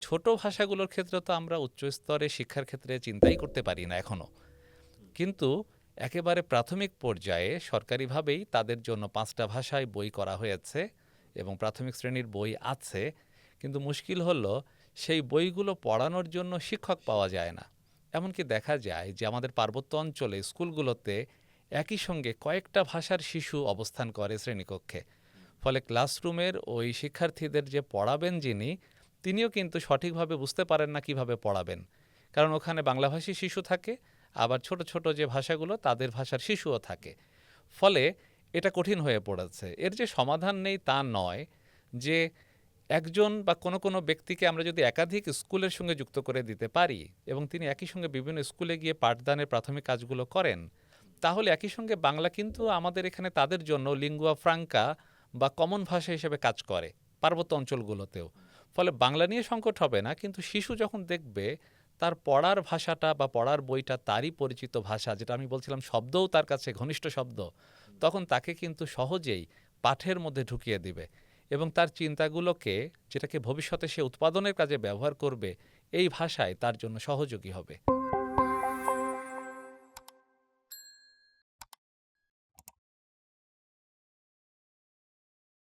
ছোট ভাষাগুলোর ক্ষেত্রে তো আমরা উচ্চ স্তরে শিক্ষার ক্ষেত্রে চিন্তাই করতে পারি না এখনো। কিন্তু একেবারে প্রাথমিক পর্যায়ে সরকারিভাবেই তাদের জন্য ৫টা ভাষায় বই করা হয়েছে এবং প্রাথমিক শ্রেণীর বই আছে। কিন্তু মুশকিল হলো সেই বইগুলো পড়ানোর জন্য শিক্ষক পাওয়া যায় না। এমনকি দেখা যায় যে আমাদের পার্বত্য অঞ্চলে স্কুলগুলোতে একই সঙ্গে কয়েকটা ভাষার শিশু অবস্থান করে শ্রেণীকক্ষে। ফলে ক্লাসরুমের ওই শিক্ষার্থীদের যে পড়াবেন যিনি, তিনিও কিন্তু সঠিকভাবে বুঝতে পারেন না কিভাবে পড়াবেন। কারণ ওখানে বাংলাভাষী শিশু থাকে, আবার ছোট ছোট যে ভাষাগুলো তাদের ভাষার শিশুও থাকে। ফলে এটা কঠিন হয়ে পড়েছে। এর যে সমাধান নেই তা নয়, যে একজন বা কোনো কোনো ব্যক্তিকে আমরা যদি একাধিক স্কুলের সঙ্গে যুক্ত করে দিতে পারি এবং তিনি একই সঙ্গে বিভিন্ন স্কুলে গিয়ে পাঠদানের প্রাথমিক কাজগুলো করেন, তাহলে একই সঙ্গে বাংলা কিন্তু আমাদের এখানে তাদের জন্য লিঙ্গুয়া ফ্রাঙ্কা বা কমন ভাষা হিসেবে কাজ করে পার্বত্য অঞ্চলগুলোতেও। ফলে বাংলা নিয়ে সংকট হবে না, কিন্তু শিশু যখন দেখবে তার পড়ার ভাষাটা বা পড়ার বইটা তারই পরিচিত ভাষা, যেটা আমি বলছিলাম শব্দও তার কাছে ঘনিষ্ঠ শব্দ, তখন তাকে কিন্তু সহজেই পাঠের মধ্যে ঢুকিয়ে দিবে এবং তার চিন্তাগুলোকে, যেটাকে ভবিষ্যতে সে উৎপাদনের কাজে ব্যবহার করবে, এই ভাষায় তার জন্য সহযোগী হবে।